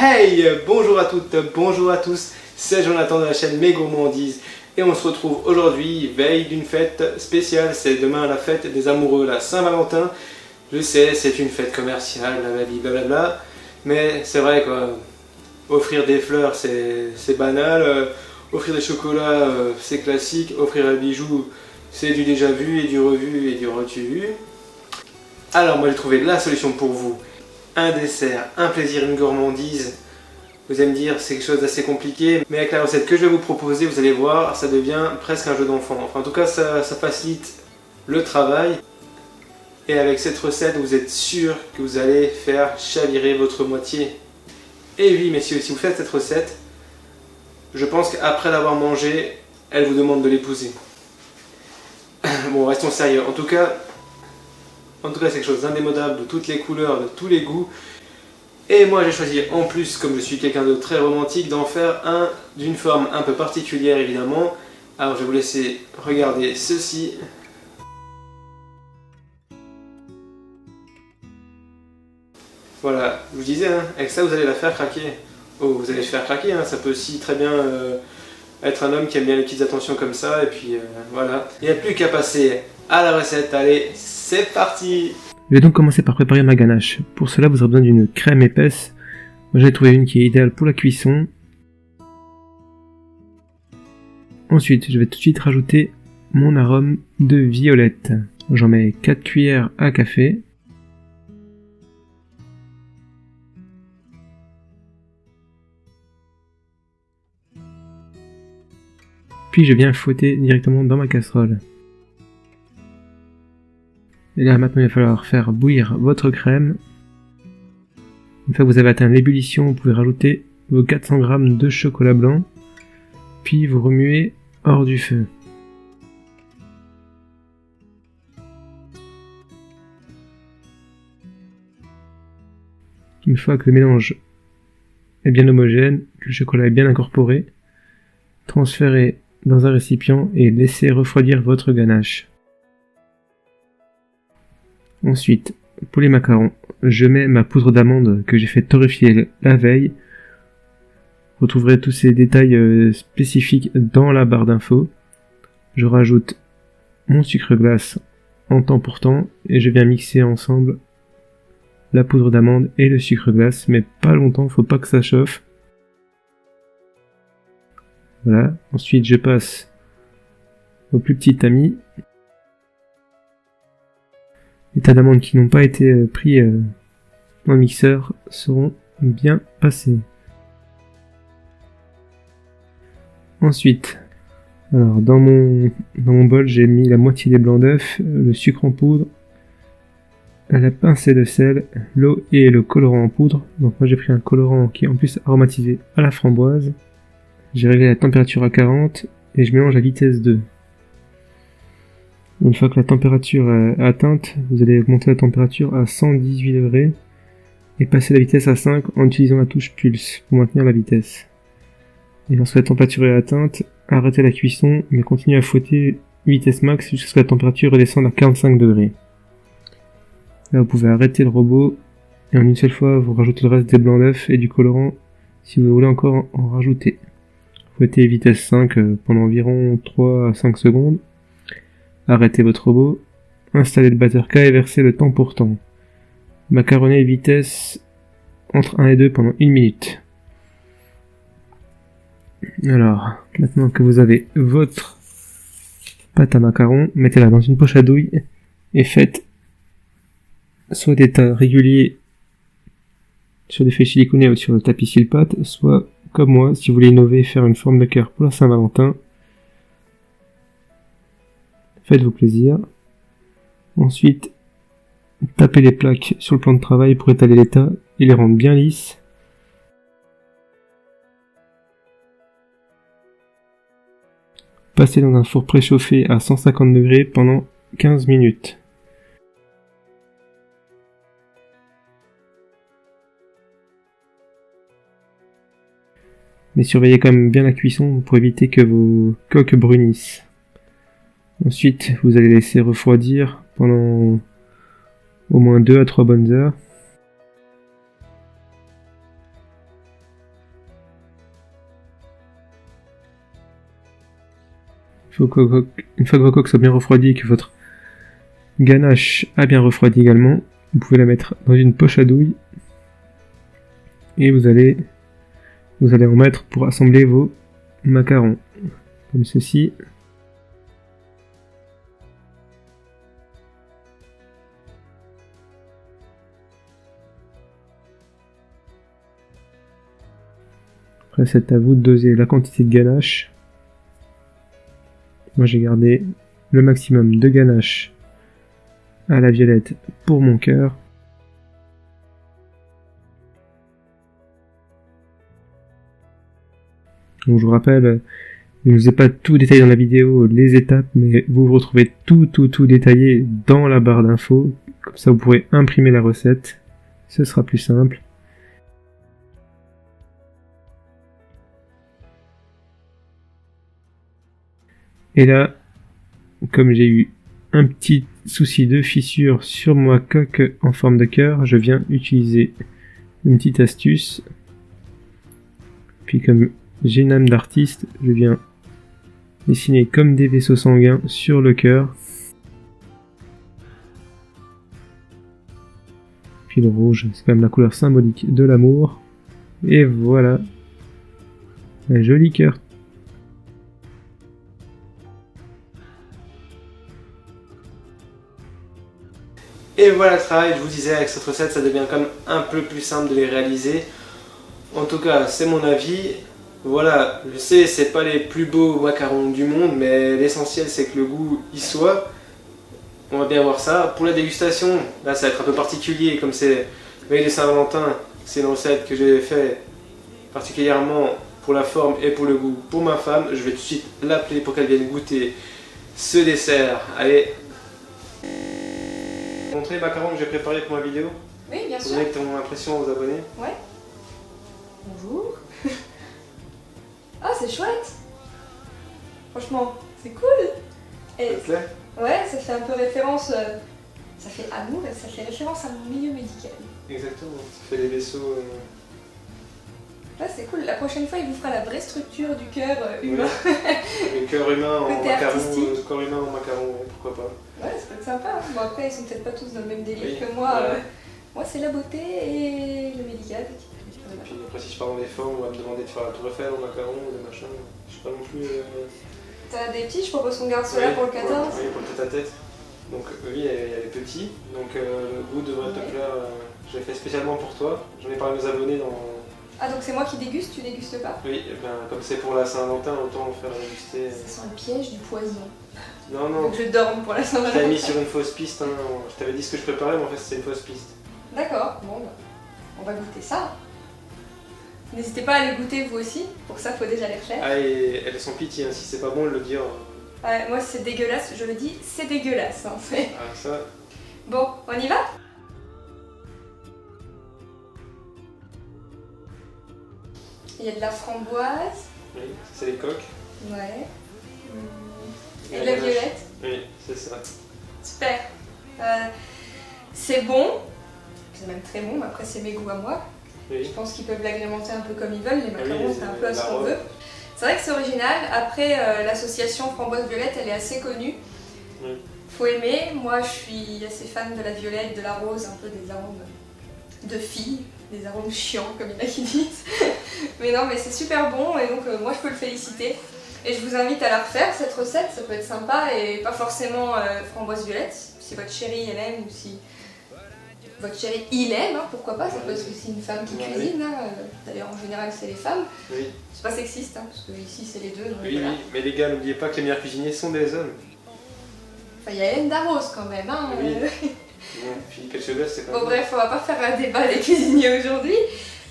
Hey, bonjour à toutes, bonjour à tous, c'est Jonathan de la chaîne Mes Gourmandises et on se retrouve aujourd'hui, veille d'une fête spéciale, c'est demain la fête des amoureux, la Saint-Valentin. Je sais, c'est une fête commerciale, blablabla, mais c'est vrai quoi, offrir des fleurs c'est banal, offrir des chocolats c'est classique, offrir un bijou c'est du déjà vu et du revu et du revu. Alors moi j'ai trouvé la solution pour vous. Un dessert, un plaisir, une gourmandise. Vous allez me dire c'est quelque chose d'assez compliqué, mais avec la recette que je vais vous proposer, vous allez voir, ça devient presque un jeu d'enfant. Enfin en tout cas ça facilite le travail. Et avec cette recette, vous êtes sûr que vous allez faire chavirer votre moitié. Et oui messieurs, si vous faites cette recette, je pense qu'après l'avoir mangée, elle vous demande de l'épouser. Bon, restons sérieux. En tout cas, c'est quelque chose d'indémodable, de toutes les couleurs, de tous les goûts. Et moi j'ai choisi en plus, comme je suis quelqu'un de très romantique, d'en faire un d'une forme un peu particulière évidemment. Alors je vais vous laisser regarder ceci. Voilà, je vous disais, hein, avec ça vous allez la faire craquer. Oh, vous allez le faire craquer, hein, ça peut aussi très bien être un homme qui aime bien les petites attentions comme ça, et puis voilà. Il n'y a plus qu'à passer à la recette, allez, c'est parti! Je vais donc commencer par préparer ma ganache. Pour cela, vous aurez besoin d'une crème épaisse. Moi, j'ai trouvé une qui est idéale pour la cuisson. Ensuite, je vais tout de suite rajouter mon arôme de violette. J'en mets 4 cuillères à café. Puis je viens fouetter directement dans ma casserole. Et là maintenant il va falloir faire bouillir votre crème. Une fois que vous avez atteint l'ébullition, vous pouvez rajouter vos 400 g de chocolat blanc. Puis vous remuez hors du feu. Une fois que le mélange est bien homogène, que le chocolat est bien incorporé, transférez dans un récipient et laissez refroidir votre ganache. Ensuite, pour les macarons, je mets ma poudre d'amande que j'ai fait torréfier la veille. Vous retrouverez tous ces détails spécifiques dans la barre d'infos. Je rajoute mon sucre glace en temps pour temps et je viens mixer ensemble la poudre d'amande et le sucre glace, mais pas longtemps, faut pas que ça chauffe. Voilà, ensuite je passe au plus petit tamis. Les tas d'amandes qui n'ont pas été pris dans le mixeur seront bien passés. Ensuite, alors dans mon bol, j'ai mis la moitié des blancs d'œufs, le sucre en poudre, la pincée de sel, l'eau et le colorant en poudre. Donc moi j'ai pris un colorant qui est en plus aromatisé à la framboise. J'ai réglé la température à 40 et je mélange à vitesse 2. Une fois que la température est atteinte, vous allez augmenter la température à 118 degrés et passer la vitesse à 5 en utilisant la touche pulse pour maintenir la vitesse. Et lorsque la température est atteinte, arrêtez la cuisson mais continuez à fouetter vitesse max jusqu'à ce que la température redescende à 45 degrés. Là vous pouvez arrêter le robot et en une seule fois vous rajoutez le reste des blancs d'œufs et du colorant si vous voulez encore en rajouter. Fouettez vitesse 5 pendant environ 3 à 5 secondes. Arrêtez votre robot, installez le batteur K et versez le temps pour temps. Macaronnez vitesse entre 1 et 2 pendant 1 minute. Alors, maintenant que vous avez votre pâte à macarons, mettez-la dans une poche à douille et faites soit des tas réguliers sur des feuilles siliconées ou sur le tapis sil-pâte, soit comme moi, si vous voulez innover et faire une forme de cœur pour la Saint-Valentin. Faites-vous plaisir. Ensuite, tapez les plaques sur le plan de travail pour étaler les tas et les rendre bien lisses. Passez dans un four préchauffé à 150 degrés pendant 15 minutes. Mais surveillez quand même bien la cuisson pour éviter que vos coques brunissent. Ensuite, vous allez laisser refroidir pendant au moins 2 à 3 bonnes heures. Une fois que vos coques sont bien refroidies et que votre ganache a bien refroidi également, vous pouvez la mettre dans une poche à douille et vous allez en mettre pour assembler vos macarons, comme ceci. Après, c'est à vous de doser la quantité de ganache. Moi, j'ai gardé le maximum de ganache à la violette pour mon cœur. Donc, je vous rappelle, je ne vous ai pas tout détaillé dans la vidéo, les étapes, mais vous retrouvez tout détaillé dans la barre d'infos. Comme ça, vous pourrez imprimer la recette. Ce sera plus simple. Et là, comme j'ai eu un petit souci de fissure sur ma coque en forme de cœur, je viens utiliser une petite astuce. Puis comme j'ai une âme d'artiste, je viens dessiner comme des vaisseaux sanguins sur le cœur. Puis le rouge, c'est quand même la couleur symbolique de l'amour. Et voilà, un joli cœur. Et voilà le travail, je vous disais, avec cette recette, ça devient quand même un peu plus simple de les réaliser. En tout cas, c'est mon avis. Voilà, je sais, c'est pas les plus beaux macarons du monde, mais l'essentiel c'est que le goût y soit. On va bien voir ça. Pour la dégustation, là ça va être un peu particulier, comme c'est veille de Saint-Valentin, c'est une recette que j'ai fait particulièrement pour la forme et pour le goût pour ma femme. Je vais tout de suite l'appeler pour qu'elle vienne goûter ce dessert. Allez, montrer les macarons que j'ai préparés pour ma vidéo. Oui, bien sûr. Donner ton impression aux abonnés. Ouais. Bonjour. Ah, c'est chouette. Franchement, c'est cool. Et Ça te plaît? ouais, ça fait un peu référence. Ça fait amour et ça fait référence à mon milieu médical. Exactement, ça fait les vaisseaux. Là, c'est cool. La prochaine fois, il vous fera la vraie structure du cœur humain. Le cœur humain en Côté macaron, artistique. le corps humain en macaron, ouais, pourquoi pas. Ouais, ça peut être sympa. Bon, après, ils sont peut-être pas tous dans le même délire Oui, que moi. voilà. Moi, c'est la beauté et le médical. Et puis après, si je pars dans des formes, on va me demander de faire la tour Eiffel en macaron ou des machins. Je suis pas non plus. T'as des petits, je propose qu'on garde ceux-là pour le 14. Oui, pour le tête-à-tête. Donc oui, il y a les petits. Donc le goût devrait te plaire. Je l'ai fait spécialement pour toi. J'en ai parlé à mes abonnés dans. Ah, donc c'est moi qui déguste, tu dégustes pas? Oui, et ben, comme c'est pour la Saint-Valentin, autant faire déguster. Ça sent le piège du poison. Non, non. Donc je dorme pour la Je t'avais Saint-Valentin. mis sur une fausse piste. Hein. Je t'avais dit ce que je préparais, mais en fait, c'était une fausse piste. D'accord, bon, bah, on va goûter ça. N'hésitez pas à les goûter vous aussi, pour ça faut déjà les refaire. Ah, et elles sont pitié, hein. Si c'est pas bon, elle le dit. Ouais, moi c'est dégueulasse, je le dis, c'est dégueulasse. Hein, Ah, ça. Bon, on y va? Il y a de la framboise. Oui, c'est les coques. Ouais. Et de la violette. Oui, c'est ça. Super. C'est bon. C'est même très bon, mais après c'est mes goûts à moi. Oui. Je pense qu'ils peuvent l'agrémenter un peu comme ils veulent, les macarons Oui, c'est un peu à ce la qu'on robe. veut. C'est vrai que c'est original, après l'association framboise-violette elle est assez connue. Oui. Faut aimer, moi je suis assez fan de la violette, de la rose, un peu des arômes de filles, des arômes chiants comme il y en a qui disent. Mais non mais c'est super bon et donc moi je peux le féliciter. Et je vous invite à la refaire cette recette, ça peut être sympa et pas forcément framboise-violette, si votre chérie elle aime ou si votre chéri il aime, hein, pourquoi pas, ça peut être aussi une femme qui cuisine, hein, d'ailleurs en général c'est les femmes, Oui. c'est pas sexiste hein, parce que ici c'est les deux, donc Oui, voilà. oui, mais les gars, n'oubliez pas que les meilleurs cuisiniers sont des hommes. Enfin il y a Hélène Darroze quand même, hein. Oui. Bon, Philippe Etchebest, c'est pas Bon bref, on va pas faire un débat des cuisiniers aujourd'hui,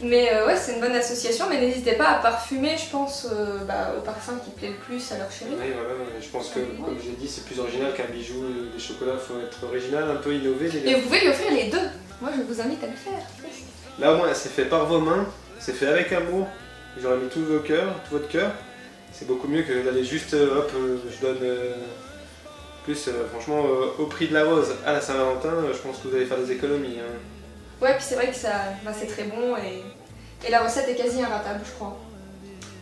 mais ouais c'est une bonne association, mais n'hésitez pas à parfumer je pense au parfum qui plaît le plus à leur chérie. Oui, voilà, je pense que, comme je l'ai dit, c'est plus original qu'un bijou, des chocolats, il faut être original, un peu innové. Les Et gars. vous pouvez lui offrir les deux, moi je vous invite à le faire. Là, au moins, c'est fait par vos mains, c'est fait avec amour. J'aurais mis tout votre cœur. C'est beaucoup mieux que d'aller juste, hop, je donne plus, franchement, au prix de la rose à la Saint-Valentin, je pense que vous allez faire des économies. Hein. Ouais, puis c'est vrai que ça, c'est très bon et la recette est quasi inratable, je crois.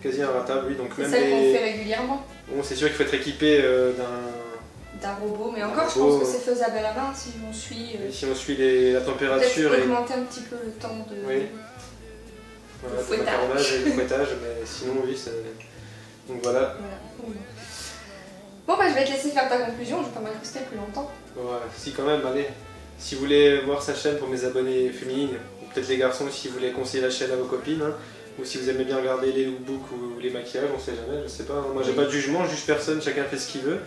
Quasi inratable, oui, donc C'est même celle qu'on les... fait régulièrement. Bon, c'est sûr qu'il faut être équipé d'un robot, mais encore je robot, pense que c'est faisable à la main si on suit. Si on suit la température peut-être augmenter un petit peu le temps de. Oui. Voilà, fouettage. macaronnage et le fouettage, mais sinon oui, c'est... Donc voilà. Bon bah je vais te laisser faire ta conclusion, je vais pas m'incruster plus longtemps. Ouais, si quand même, allez. Si vous voulez voir sa chaîne pour mes abonnés féminines, ou peut-être les garçons si vous voulez conseiller la chaîne à vos copines, hein, ou si vous aimez bien regarder les lookbooks ou les maquillages, on sait jamais, je sais pas. Moi j'ai pas de jugement, je juge personne, chacun fait ce qu'il veut.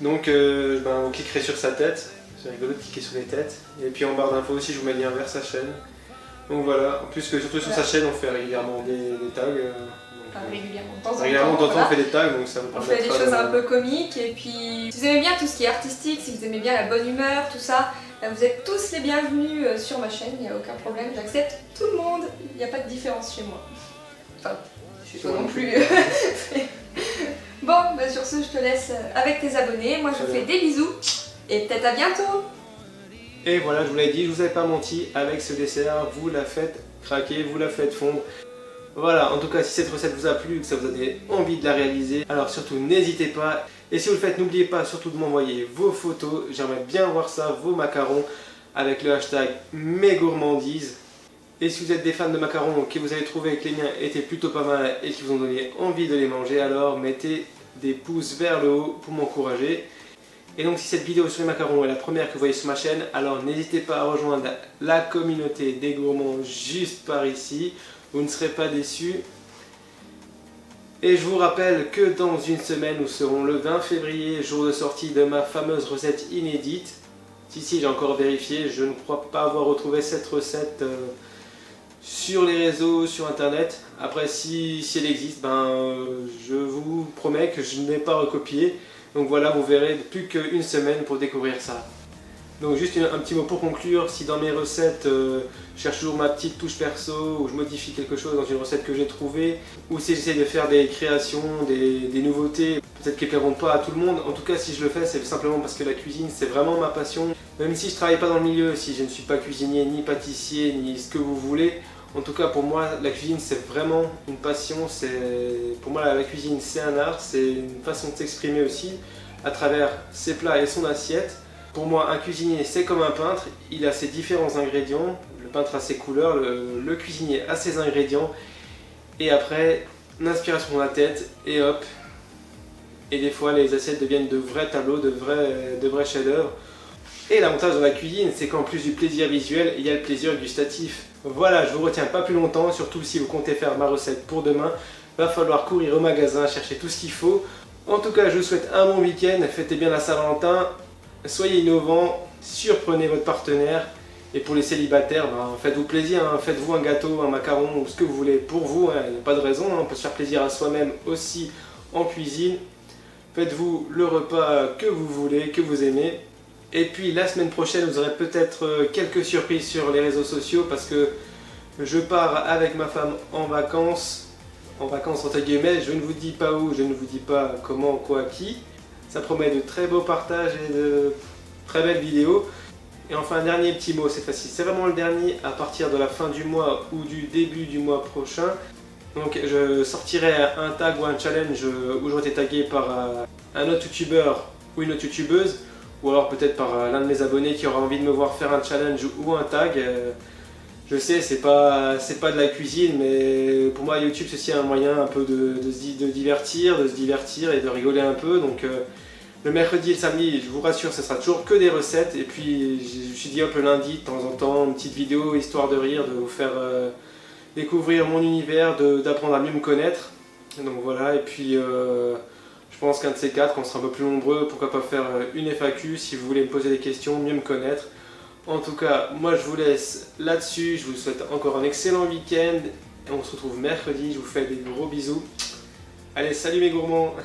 Donc vous cliquerez sur sa tête, c'est rigolo de cliquer sur les têtes. Et puis en barre d'infos aussi je vous mets le lien vers sa chaîne. Donc voilà, en plus que surtout sur sa chaîne on fait régulièrement des tags. Régulièrement, de temps en temps. Régulièrement, on fait des tags, donc ça vous on fait des choses un peu comiques, et puis si vous aimez bien tout ce qui est artistique, si vous aimez bien la bonne humeur, tout ça, vous êtes tous les bienvenus sur ma chaîne, il n'y a aucun problème, j'accepte tout le monde, il n'y a pas de différence chez moi. Enfin, je suis pas non plus. Bon, bah sur ce, je te laisse avec tes abonnés, moi je vous fais des bisous, et peut-être à bientôt. Et voilà, je vous l'ai dit, je vous avais pas menti, avec ce dessert, vous la faites craquer, vous la faites fondre. Voilà, en tout cas, si cette recette vous a plu, que ça vous a donné envie de la réaliser, alors surtout n'hésitez pas. Et si vous le faites, n'oubliez pas surtout de m'envoyer vos photos. J'aimerais bien voir ça, vos macarons, avec le hashtag mesgourmandises. Et si vous êtes des fans de macarons, que vous avez trouvé que les miens étaient plutôt pas mal et qui vous ont donné envie de les manger, alors mettez des pouces vers le haut pour m'encourager. Et donc si cette vidéo sur les macarons est la première que vous voyez sur ma chaîne, alors n'hésitez pas à rejoindre la communauté des gourmands juste par ici. Vous ne serez pas déçus. Et je vous rappelle que dans une semaine, nous serons le 20 février, jour de sortie de ma fameuse recette inédite. Si, j'ai encore vérifié, je ne crois pas avoir retrouvé cette recette sur les réseaux, sur internet. Après, si elle existe, je vous promets que je ne l'ai pas recopié. Donc voilà, vous verrez plus qu'une semaine pour découvrir ça. Donc juste un petit mot pour conclure, si dans mes recettes je cherche toujours ma petite touche perso ou je modifie quelque chose dans une recette que j'ai trouvée, ou si j'essaie de faire des créations, des nouveautés, peut-être qu'elles ne plairont pas à tout le monde, en tout cas si je le fais c'est simplement parce que la cuisine c'est vraiment ma passion. Même si je ne travaille pas dans le milieu, si je ne suis pas cuisinier, ni pâtissier, ni ce que vous voulez, en tout cas pour moi la cuisine c'est vraiment une passion, pour moi la cuisine c'est un art, c'est une façon de s'exprimer aussi à travers ses plats et son assiette. Pour moi, un cuisinier, c'est comme un peintre, il a ses différents ingrédients, le peintre a ses couleurs, le cuisinier a ses ingrédients, et après, l'inspiration dans la tête, et hop, et des fois les assiettes deviennent de vrais tableaux, de vrais chefs-d'œuvre. Et l'avantage dans la cuisine, c'est qu'en plus du plaisir visuel, il y a le plaisir gustatif. Voilà, je vous retiens pas plus longtemps, surtout si vous comptez faire ma recette pour demain, va falloir courir au magasin, chercher tout ce qu'il faut. En tout cas, je vous souhaite un bon week-end, fêtez bien la Saint-Valentin. Soyez innovants, surprenez votre partenaire, et pour les célibataires, faites-vous plaisir, hein. Faites-vous un gâteau, un macaron ou ce que vous voulez pour vous, hein. Il n'y a pas de raison, hein. On peut se faire plaisir à soi-même aussi en cuisine. Faites-vous le repas que vous voulez, que vous aimez. Et puis la semaine prochaine, vous aurez peut-être quelques surprises sur les réseaux sociaux parce que je pars avec ma femme en vacances entre guillemets, je ne vous dis pas où, je ne vous dis pas comment, quoi, qui. Ça promet de très beaux partages et de très belles vidéos. Et enfin un dernier petit mot cette fois-ci, c'est vraiment le dernier, à partir de la fin du mois ou du début du mois prochain. Donc je sortirai un tag ou un challenge où j'aurai été tagué par un autre youtubeur ou une autre youtubeuse, ou alors peut-être par l'un de mes abonnés qui aura envie de me voir faire un challenge ou un tag. Je sais, c'est pas de la cuisine, mais pour moi YouTube c'est aussi un moyen un peu de se divertir et de rigoler un peu. Donc le mercredi et le samedi, je vous rassure, ce sera toujours que des recettes. Et puis je me suis dit hop, le lundi, de temps en temps, une petite vidéo histoire de rire, de vous faire découvrir mon univers, d'apprendre à mieux me connaître. Donc voilà, et puis je pense qu'un de ces quatre, on sera un peu plus nombreux, pourquoi pas faire une FAQ si vous voulez me poser des questions, mieux me connaître. En tout cas, moi je vous laisse là-dessus, je vous souhaite encore un excellent week-end. Et on se retrouve mercredi, je vous fais des gros bisous. Allez, salut mes gourmands!